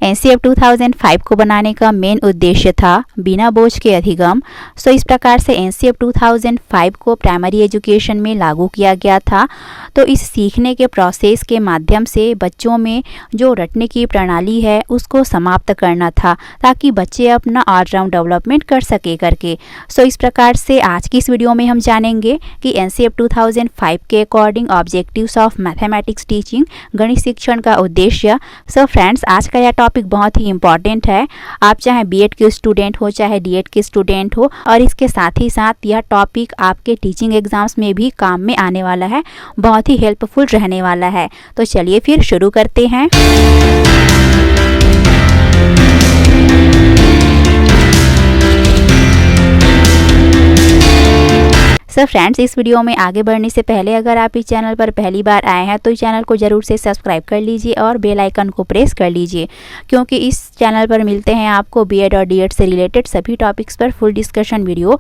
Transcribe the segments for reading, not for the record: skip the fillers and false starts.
NCF 2005 को बनाने का मेन उद्देश्य था बिना बोझ के अधिगम। सो इस प्रकार से एनसीएफ 2005 को प्राइमरी एजुकेशन में लागू किया गया था। तो इस सीखने के प्रोसेस के माध्यम से बच्चों में जो रटने की प्रणाली है उसको समाप्त करना था, ताकि बच्चे अपना ऑलराउंड डेवलपमेंट कर सके करके। सो इस प्रकार से आज की इस वीडियो में हम जानेंगे कि एनसीएफ 2005 के according objectives of mathematics teaching, गणित शिक्षण का उद्देश्य। सो फ्रेंड्स, आज का यह टॉपिक बहुत ही इंपॉर्टेंट है। आप चाहे बीएड के स्टूडेंट हो चाहे डीएड के स्टूडेंट हो, और इसके साथ ही साथ यह टॉपिक आपके टीचिंग एग्जाम्स में भी काम में आने वाला है, बहुत ही हेल्पफुल रहने वाला है। तो चलिए फिर शुरू करते हैं। सो फ्रेंड्स, इस वीडियो में आगे बढ़ने से पहले अगर आप इस चैनल पर पहली बार आए हैं तो इस चैनल को ज़रूर से सब्सक्राइब कर लीजिए और बेल आइकन को प्रेस कर लीजिए, क्योंकि इस चैनल पर मिलते हैं आपको बीएड और डीएड से रिलेटेड सभी टॉपिक्स पर फुल डिस्कशन वीडियो।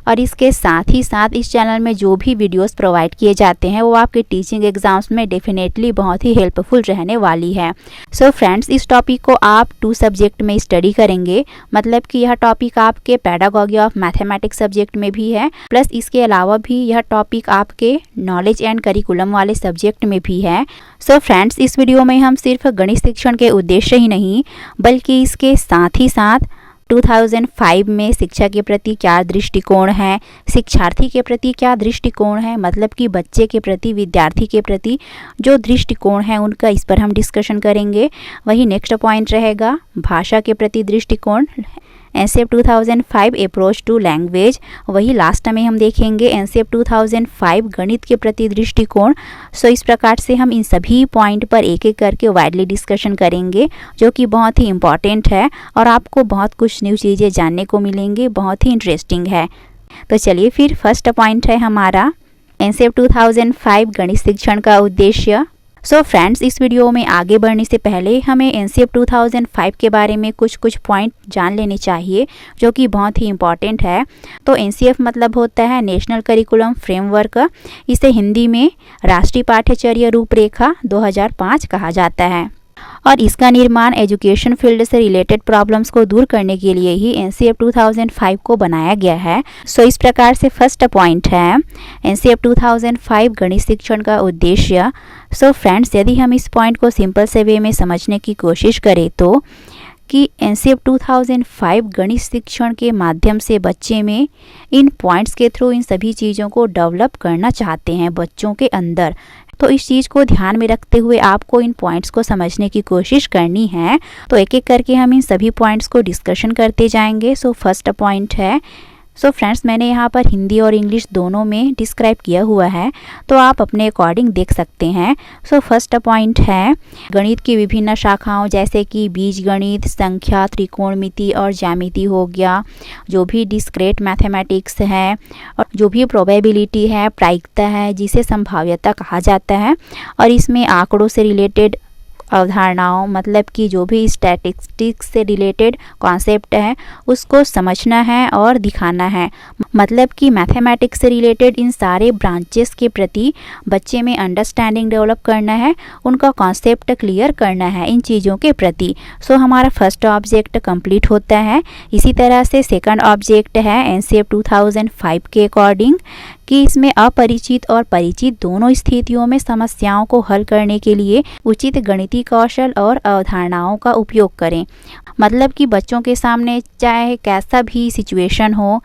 और इसके साथ ही साथ इस चैनल में जो भी वीडियोज़ प्रोवाइड किए जाते हैं वो आपके टीचिंग एग्जाम्स में डेफिनेटली बहुत ही हेल्पफुल रहने वाली है। सो फ्रेंड्स, इस टॉपिक को आप 2 सब्जेक्ट में स्टडी करेंगे, मतलब कि यह टॉपिक आपके पेडागॉजी ऑफ मैथमेटिक्स सब्जेक्ट में भी है, प्लस इसके अलावा भी यह टॉपिक आपके नॉलेज एंड करिकुलम वाले सब्जेक्ट में भी है। सो फ्रेंड्स, इस वीडियो में हम सिर्फ गणित शिक्षण के उद्देश्य ही नहीं बल्कि इसके साथ ही साथ 2005 में शिक्षा के प्रति क्या दृष्टिकोण है, शिक्षार्थी के प्रति क्या दृष्टिकोण है, मतलब कि बच्चे के प्रति, विद्यार्थी के प्रति जो दृष्टिकोण है उनका, इस पर हम डिस्कशन करेंगे। वही नेक्स्ट पॉइंट रहेगा भाषा के प्रति दृष्टिकोण, एनसीएफ 2005 अप्रोच टू लैंग्वेज। वही लास्ट में हम देखेंगे एनसीएफ 2005 गणित के प्रति दृष्टिकोण। सो इस प्रकार से हम इन सभी पॉइंट पर एक एक करके वाइडली डिस्कशन करेंगे, जो कि बहुत ही इम्पॉर्टेंट है और आपको बहुत कुछ न्यू चीज़ें जानने को मिलेंगी, बहुत ही इंटरेस्टिंग है। तो चलिए फिर फर्स्ट पॉइंट है हमारा एनसीएफ 2005 गणित शिक्षण का उद्देश्य। सो फ्रेंड्स, इस वीडियो में आगे बढ़ने से पहले हमें एनसीएफ 2005 के बारे में कुछ पॉइंट जान लेने चाहिए, जो कि बहुत ही इम्पॉर्टेंट है। तो एनसीएफ मतलब होता है नेशनल करिकुलम फ्रेमवर्क। इसे हिंदी में राष्ट्रीय पाठ्यचर्या रूपरेखा 2005 कहा जाता है, और इसका निर्माण एजुकेशन फील्ड से रिलेटेड प्रॉब्लम्स को दूर करने के लिए ही एनसीएफ 2005 को बनाया गया है। सो इस प्रकार से फर्स्ट पॉइंट है एनसीएफ 2005 गणित शिक्षण का उद्देश्य। सो फ्रेंड्स, यदि हम इस पॉइंट को सिंपल से वे में समझने की कोशिश करें तो कि एनसीएफ 2005 गणित शिक्षण के माध्यम से बच्चे में इन पॉइंट्स के थ्रू इन सभी चीज़ों को डेवलप करना चाहते हैं बच्चों के अंदर। तो इस चीज़ को ध्यान में रखते हुए आपको इन पॉइंट्स को समझने की कोशिश करनी है। तो एक एक करके हम इन सभी पॉइंट्स को डिस्कशन करते जाएंगे। सो फर्स्ट पॉइंट है, सो फ्रेंड्स, मैंने यहाँ पर हिंदी और इंग्लिश दोनों में डिस्क्राइब किया हुआ है, तो आप अपने अकॉर्डिंग देख सकते हैं। सो फर्स्ट पॉइंट है गणित की विभिन्न शाखाओं जैसे कि बीजगणित, संख्या, त्रिकोणमिति और ज्यामिति हो गया, जो भी डिस्क्रीट मैथमेटिक्स है, और जो भी प्रोबेबिलिटी है, प्रायिकता है जिसे संभाव्यता कहा जाता है, और इसमें आंकड़ों से रिलेटेड अवधारणाओं, मतलब कि जो भी स्टैटिस्टिक्स से रिलेटेड कॉन्सेप्ट है उसको समझना है और दिखाना है। मतलब कि मैथमेटिक्स से रिलेटेड इन सारे ब्रांचेस के प्रति बच्चे में अंडरस्टैंडिंग डेवलप करना है, उनका कॉन्सेप्ट क्लियर करना है इन चीज़ों के प्रति। सो हमारा फर्स्ट ऑब्जेक्ट कंप्लीट होता है। इसी तरह से सेकंड ऑब्जेक्ट है एनसीएफ 2005 के अकॉर्डिंग कि इसमें अपरिचित और परिचित दोनों स्थितियों में समस्याओं को हल करने के लिए उचित गणितीय कौशल और अवधारणाओं का उपयोग करें। मतलब कि बच्चों के सामने चाहे कैसा भी सिचुएशन हो,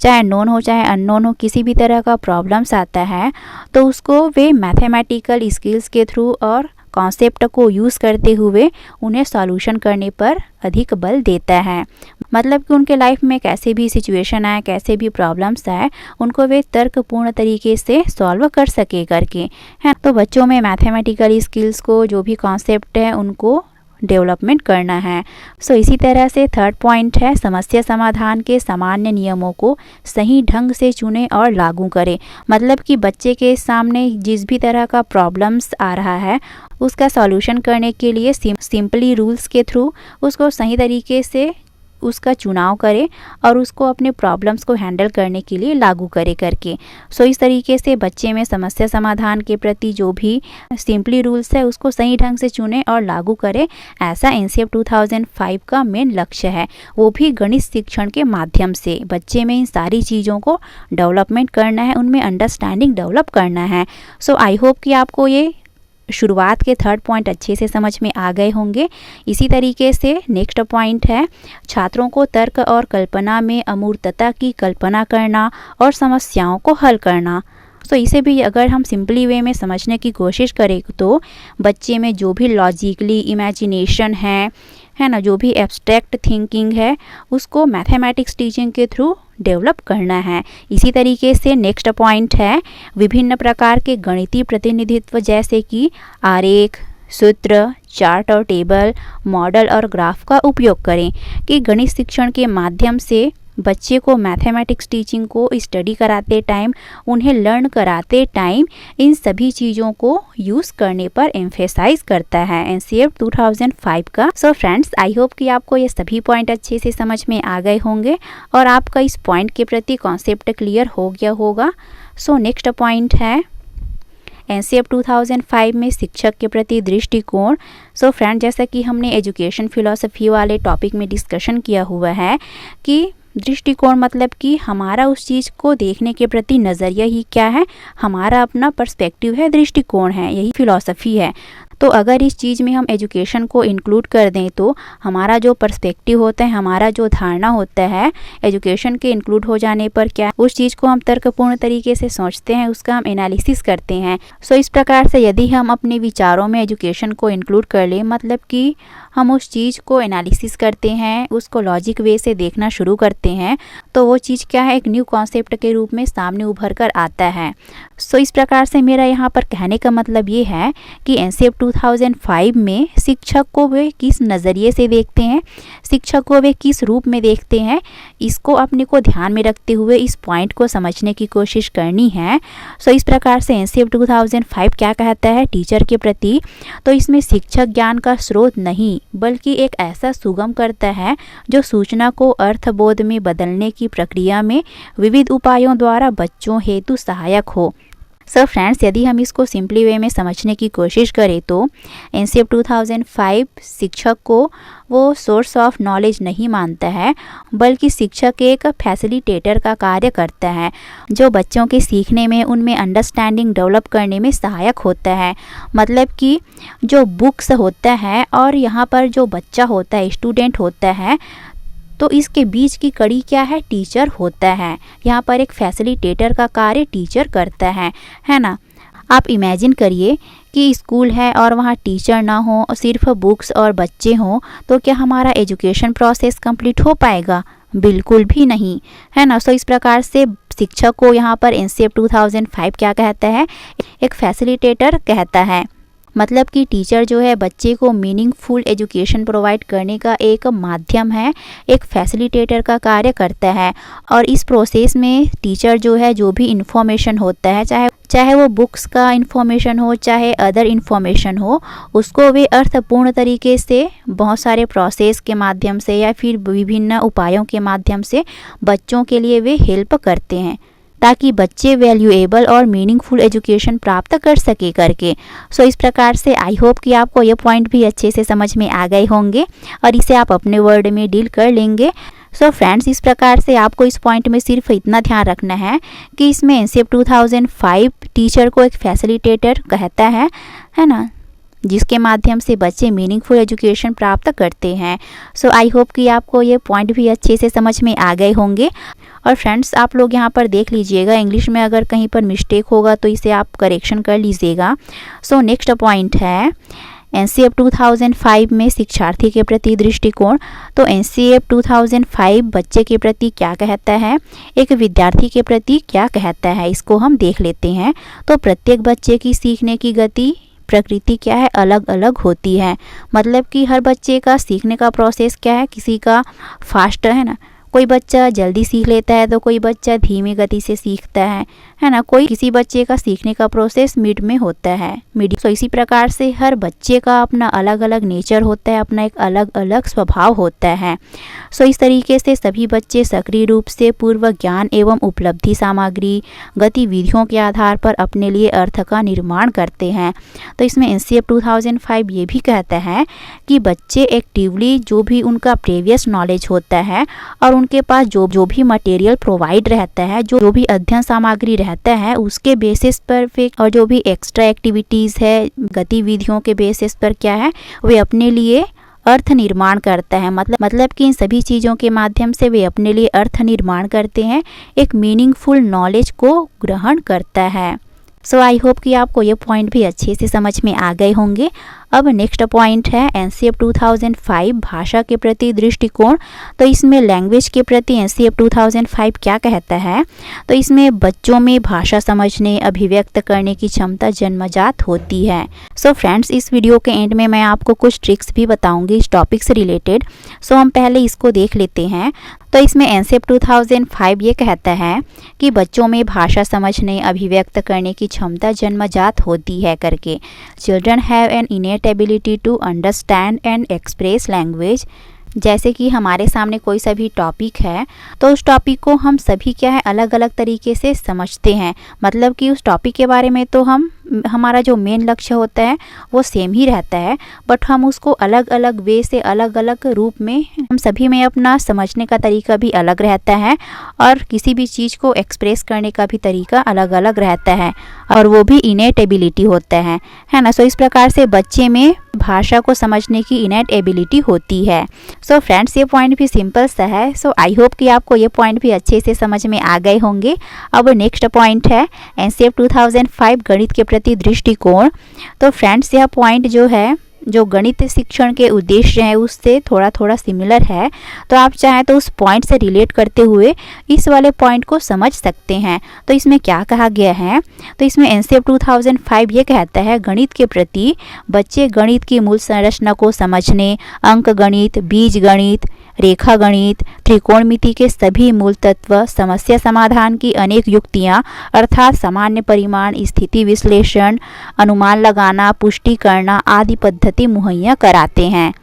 चाहे नोन हो चाहे अननोन हो, किसी भी तरह का प्रॉब्लम्स आता है तो उसको वे मैथमेटिकल स्किल्स के थ्रू और कॉन्सेप्ट को यूज़ करते हुए उन्हें सॉल्यूशन करने पर अधिक बल देता है। मतलब कि उनके लाइफ में कैसे भी सिचुएशन आए, कैसे भी प्रॉब्लम्स आए, उनको वे तर्कपूर्ण तरीके से सॉल्व कर सके करके है। तो बच्चों में मैथमेटिकल स्किल्स को, जो भी कॉन्सेप्ट है, उनको डेवलपमेंट करना है। सो इसी तरह से थर्ड पॉइंट है समस्या समाधान के सामान्य नियमों को सही ढंग से चुनें और लागू करें। मतलब कि बच्चे के सामने जिस भी तरह का प्रॉब्लम्स आ रहा है उसका सॉल्यूशन करने के लिए सिंपली रूल्स के थ्रू उसको सही तरीके से उसका चुनाव करे और उसको अपने प्रॉब्लम्स को हैंडल करने के लिए लागू करे करके। सो इस तरीके से बच्चे में समस्या समाधान के प्रति जो भी सिंपली रूल्स है उसको सही ढंग से चुने और लागू करे, ऐसा एनसीएफ 2005 का मेन लक्ष्य है। वो भी गणित शिक्षण के माध्यम से बच्चे में इन सारी चीज़ों को डेवलपमेंट करना है, उनमें अंडरस्टैंडिंग डेवलप करना है। सो आई होप कि आपको ये शुरुआत के 3rd पॉइंट अच्छे से समझ में आ गए होंगे। इसी तरीके से नेक्स्ट पॉइंट है छात्रों को तर्क और कल्पना में अमूर्तता की कल्पना करना और समस्याओं को हल करना। तो इसे भी अगर हम सिंपली वे में समझने की कोशिश करें तो बच्चे में जो भी लॉजिकली इमेजिनेशन है ना, जो भी एब्स्ट्रैक्ट थिंकिंग है उसको मैथमेटिक्स टीचिंग के थ्रू डेवलप करना है। इसी तरीके से नेक्स्ट पॉइंट है विभिन्न प्रकार के गणितीय प्रतिनिधित्व जैसे कि आरेख, सूत्र, चार्ट और टेबल, मॉडल और ग्राफ का उपयोग करें कि गणित शिक्षण के माध्यम से बच्चे को मैथमेटिक्स टीचिंग को स्टडी कराते टाइम, उन्हें लर्न कराते टाइम इन सभी चीज़ों को यूज़ करने पर एम्फेसाइज करता है एनसीएफ 2005 का। सो फ्रेंड्स, आई होप कि आपको ये सभी पॉइंट अच्छे से समझ में आ गए होंगे और आपका इस पॉइंट के प्रति कॉन्सेप्ट क्लियर हो गया होगा। सो नेक्स्ट पॉइंट है एनसीएफ 2005 में शिक्षक के प्रति दृष्टिकोण। सो फ्रेंड, जैसा कि हमने एजुकेशन फिलॉसफी वाले टॉपिक में डिस्कशन किया हुआ है कि दृष्टिकोण मतलब कि हमारा उस चीज़ को देखने के प्रति नज़रिया ही क्या है, हमारा अपना पर्सपेक्टिव है, दृष्टिकोण है, यही फिलॉसफी है। तो अगर इस चीज़ में हम एजुकेशन को इंक्लूड कर दें तो हमारा जो पर्सपेक्टिव होता है, हमारा जो धारणा होता है एजुकेशन के इंक्लूड हो जाने पर क्या उस चीज़ को हम तर्कपूर्ण तरीके से सोचते हैं, उसका हम एनालिसिस करते हैं। सो इस प्रकार से यदि हम अपने विचारों में एजुकेशन को इंक्लूड कर लें, मतलब कि हम उस चीज़ को एनालिसिस करते हैं, उसको लॉजिक वे से देखना शुरू करते हैं, तो वो चीज़ क्या है, एक न्यू कॉन्सेप्ट के रूप में सामने उभर कर आता है। सो इस प्रकार से मेरा यहाँ पर कहने का मतलब ये है कि एनसीएफ 2005 में शिक्षक को वे किस नज़रिए से देखते हैं, शिक्षक को वे किस रूप में देखते हैं, इसको अपने को ध्यान में रखते हुए इस पॉइंट को समझने की कोशिश करनी है। सो इस प्रकार से एनसीएफ 2005 क्या कहता है टीचर के प्रति, तो इसमें शिक्षक ज्ञान का स्रोत नहीं बल्कि एक ऐसा सुगम करता है जो सूचना को अर्थबोध में बदलने की प्रक्रिया में विविध उपायों द्वारा बच्चों हेतु सहायक हो। सो फ्रेंड्स, यदि हम इसको सिंपली वे में समझने की कोशिश करें तो एनसीएफ 2005 शिक्षक को वो सोर्स ऑफ नॉलेज नहीं मानता है बल्कि शिक्षक एक फैसिलिटेटर का कार्य करता है जो बच्चों के सीखने में, उनमें अंडरस्टैंडिंग डेवलप करने में सहायक होता है। मतलब कि जो बुक्स होता है और यहाँ पर जो बच्चा होता है, स्टूडेंट होता है, तो इसके बीच की कड़ी क्या है, टीचर होता है। यहाँ पर एक फैसिलिटेटर का कार्य टीचर करता है ना। आप इमेजिन करिए कि स्कूल है और वहाँ टीचर ना हो, सिर्फ बुक्स और बच्चे हों, तो क्या हमारा एजुकेशन प्रोसेस कंप्लीट हो पाएगा? बिल्कुल भी नहीं, है ना। सो इस प्रकार से शिक्षक को यहाँ पर एनसीएफ 2005 क्या कहता है, एक फैसिलिटेटर कहता है। मतलब कि टीचर जो है बच्चे को मीनिंगफुल एजुकेशन प्रोवाइड करने का एक माध्यम है, एक फैसिलिटेटर का कार्य करता है। और इस प्रोसेस में टीचर जो है जो भी इन्फॉर्मेशन होता है, चाहे वो बुक्स का इन्फॉर्मेशन हो, चाहे अदर इन्फॉर्मेशन हो, उसको वे अर्थपूर्ण तरीके से बहुत सारे प्रोसेस के माध्यम से या फिर विभिन्न उपायों के माध्यम से बच्चों के लिए वे हेल्प करते हैं ताकि बच्चे वैल्यूएबल और मीनिंगफुल एजुकेशन प्राप्त कर सके करके। सो इस प्रकार से आई होप कि आपको ये पॉइंट भी अच्छे से समझ में आ गए होंगे और इसे आप अपने वर्ड में डील कर लेंगे। सो फ्रेंड्स, इस प्रकार से आपको इस पॉइंट में सिर्फ इतना ध्यान रखना है कि इसमें एनसीएफ 2005 टीचर को एक फैसिलिटेटर कहता है ना, जिसके माध्यम से बच्चे मीनिंगफुल एजुकेशन प्राप्त करते हैं। सो आई होप कि आपको ये पॉइंट भी अच्छे से समझ में आ गए होंगे। और फ्रेंड्स, आप लोग यहाँ पर देख लीजिएगा, इंग्लिश में अगर कहीं पर मिस्टेक होगा तो इसे आप करेक्शन कर लीजिएगा। सो नेक्स्ट पॉइंट है एनसीएफ 2005 में शिक्षार्थी के प्रति दृष्टिकोण। तो एनसीएफ 2005 बच्चे के प्रति क्या कहता है, एक विद्यार्थी के प्रति क्या कहता है, इसको हम देख लेते हैं। तो प्रत्येक बच्चे की सीखने की गति प्रकृति क्या है, अलग अलग होती है। मतलब कि हर बच्चे का सीखने का प्रोसेस क्या है, किसी का फास्ट है ना, कोई बच्चा जल्दी सीख लेता है तो कोई बच्चा धीमी गति से सीखता है है ना। कोई किसी बच्चे का सीखने का प्रोसेस मिड में होता है, तो इसी प्रकार से हर बच्चे का अपना अलग अलग नेचर होता है, अपना एक अलग अलग स्वभाव होता है। सो इस तरीके से सभी बच्चे सक्रिय रूप से पूर्व ज्ञान एवं उपलब्धि सामग्री गतिविधियों के आधार पर अपने लिए अर्थ का निर्माण करते हैं। तो इसमें एनसीएफ 2005 ये भी कहता है कि बच्चे एक्टिवली जो भी उनका प्रीवियस नॉलेज होता है और उनके पास जो भी मटेरियल प्रोवाइड रहता है, जो भी अध्ययन सामग्री रहता है, उसके बेसिस पर फिर और जो भी एक्स्ट्रा एक्टिविटीज़ है गतिविधियों के बेसिस पर क्या है वे अपने लिए अर्थ निर्माण करता है। मतलब कि इन सभी चीज़ों के माध्यम से वे अपने लिए अर्थ निर्माण करते हैं, एक मीनिंगफुल नॉलेज को ग्रहण करता है। सो आई होप कि आपको ये पॉइंट भी अच्छे से समझ में आ गए होंगे। अब नेक्स्ट पॉइंट है एनसीएफ 2005 भाषा के प्रति दृष्टिकोण। तो इसमें लैंग्वेज के प्रति एनसीएफ 2005 क्या कहता है, तो इसमें बच्चों में भाषा समझने अभिव्यक्त करने की क्षमता जन्मजात होती है। सो फ्रेंड्स, इस वीडियो के एंड में मैं आपको कुछ ट्रिक्स भी बताऊंगी इस टॉपिक से रिलेटेड। सो हम पहले इसको देख लेते हैं। तो इसमें एनसीएफ 2005 ये कहता है कि बच्चों में भाषा समझने अभिव्यक्त करने की क्षमता जन्मजात होती है करके। Children have an innate ability to understand and express language. जैसे कि हमारे सामने कोई सा भी टॉपिक है तो उस टॉपिक को हम सभी क्या है अलग अलग तरीके से समझते हैं। मतलब कि उस टॉपिक के बारे में तो हमारा जो मेन लक्ष्य होता है वो सेम ही रहता है, बट हम उसको अलग अलग वे से अलग अलग रूप में हम सभी में अपना समझने का तरीका भी अलग रहता है और किसी भी चीज़ को एक्सप्रेस करने का भी तरीका अलग अलग रहता है और वो भी इनेट एबिलिटी होता है ना। सो इस प्रकार से बच्चे में भाषा को समझने की इनेट एबिलिटी होती है। सो फ्रेंड्स, ये पॉइंट भी सिंपल सा है। सो आई होप कि आपको ये पॉइंट भी अच्छे से समझ में आ गए होंगे। अब नेक्स्ट पॉइंट है एनसीएफ 2005 गणित के प्रति दृष्टिकोण। तो फ्रेंड्स, यह पॉइंट जो है जो गणित शिक्षण के उद्देश्य हैं उससे थोड़ा थोड़ा सिमिलर है। तो आप चाहें तो उस पॉइंट से रिलेट करते हुए इस वाले पॉइंट को समझ सकते हैं। तो इसमें क्या कहा गया है, तो इसमें एनसीएफ 2005 ये कहता है गणित के प्रति बच्चे गणित की मूल संरचना को समझने, अंक गणित, बीज गणित, रेखा गणित, त्रिकोणमिति के सभी मूल तत्व, समस्या समाधान की अनेक युक्तियां अर्थात सामान्य परिमाण, स्थिति विश्लेषण, अनुमान लगाना, पुष्टि करना आदि पद्धति मुहैया कराते हैं,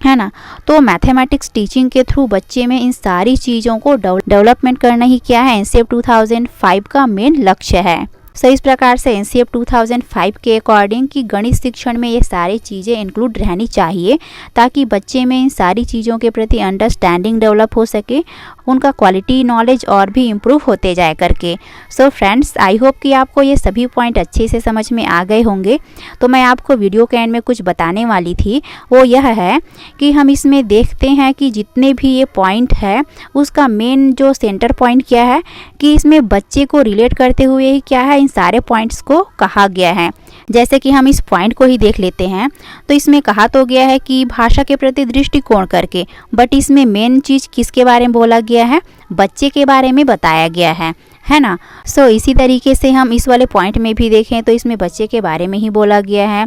है ना। तो मैथमेटिक्स टीचिंग के थ्रू बच्चे में इन सारी चीज़ों को डेवलपमेंट करना ही क्या है एनसीएफ 2005 का मेन लक्ष्य है। सो इस प्रकार से एनसीएफ 2005 के अकॉर्डिंग कि गणित शिक्षण में ये सारी चीज़ें इंक्लूड रहनी चाहिए ताकि बच्चे में इन सारी चीज़ों के प्रति अंडरस्टैंडिंग डेवलप हो सके, उनका क्वालिटी नॉलेज और भी इम्प्रूव होते जाए करके। सो फ्रेंड्स, आई होप कि आपको ये सभी पॉइंट अच्छे से समझ में आ गए होंगे। तो मैं आपको वीडियो के एंड में कुछ बताने वाली थी, वो यह है कि हम इसमें देखते हैं कि जितने भी ये पॉइंट है उसका मेन जो सेंटर पॉइंट क्या है कि इसमें बच्चे को रिलेट करते हुए ही क्या है इन सारे पॉइंट्स को कहा गया है। जैसे कि हम इस पॉइंट को ही देख लेते हैं। तो इसमें कहा तो गया है कि भाषा के प्रति दृष्टिकोण करके, बट इसमें मेन चीज़ किसके बारे में बोला गया है, बच्चे के बारे में बताया गया है ना। सो इसी तरीके से हम इस वाले पॉइंट में भी देखें तो इसमें बच्चे के बारे में ही बोला गया है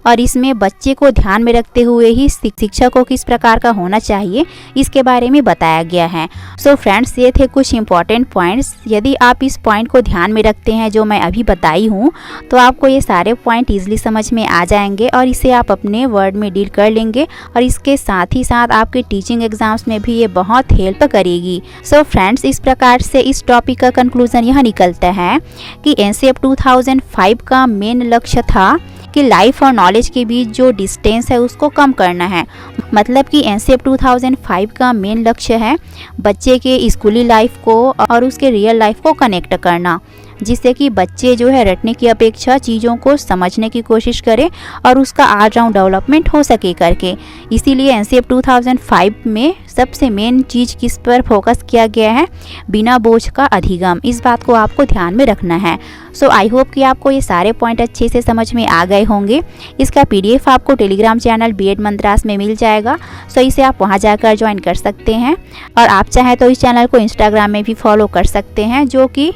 और इसमें बच्चे को ध्यान में रखते हुए ही शिक्षा को किस प्रकार का होना चाहिए इसके बारे में बताया गया है। सो फ्रेंड्स, ये थे कुछ इंपॉर्टेंट पॉइंट्स। यदि आप इस पॉइंट को ध्यान में रखते हैं जो मैं अभी बताई हूँ तो आपको ये सारे पॉइंट ईजिली समझ में आ जाएंगे और इसे आप अपने वर्ड में डील कर लेंगे और इसके साथ ही साथ आपके टीचिंग एग्जाम्स में भी ये बहुत हेल्प करेगी। सो फ्रेंड्स, इस प्रकार से इस टॉपिक का कंक्लूजन यह निकलता है कि एनसीएफ 2005 का मेन लक्ष्य था कि लाइफ और नॉलेज के बीच जो डिस्टेंस है उसको कम करना है। मतलब कि एनसीएफ 2005 का मेन लक्ष्य है बच्चे के स्कूली लाइफ को और उसके रियल लाइफ को कनेक्ट करना, जिससे कि बच्चे जो है रटने की अपेक्षा चीज़ों को समझने की कोशिश करें और उसका ऑलराउंड डेवलपमेंट हो सके करके। इसीलिए एनसीएफ 2005 में सबसे मेन चीज़ किस पर फोकस किया गया है, बिना बोझ का अधिगम। इस बात को आपको ध्यान में रखना है। सो आई होप कि आपको ये सारे पॉइंट अच्छे से समझ में आ गए होंगे। इसका PDF आपको टेलीग्राम चैनल B.Ed मंत्रास में मिल जाएगा। सो इसे आप वहाँ जाकर ज्वाइन कर सकते हैं और आप चाहें तो इस चैनल को इंस्टाग्राम में भी फॉलो कर सकते हैं, जो कि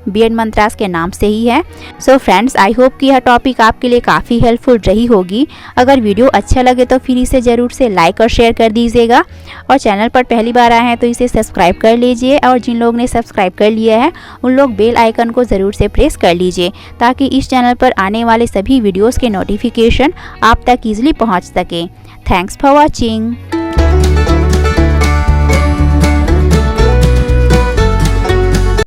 B.Ed मंत्रास के नाम से ही है। सो फ्रेंड्स, आई होप कि यह टॉपिक आपके लिए काफ़ी हेल्पफुल रही होगी। अगर वीडियो अच्छा लगे तो फिर इसे ज़रूर से लाइक और शेयर कर दीजिएगा, और चैनल पर पहली बार आए हैं तो इसे सब्सक्राइब कर लीजिए, और जिन लोग ने सब्सक्राइब कर लिया है उन लोग बेल आइकन को ज़रूर से प्रेस कर लीजिए, ताकि इस चैनल पर आने वाले सभी वीडियोज़ के नोटिफिकेशन आप तक ईजिली पहुँच सके। Thanks for watching.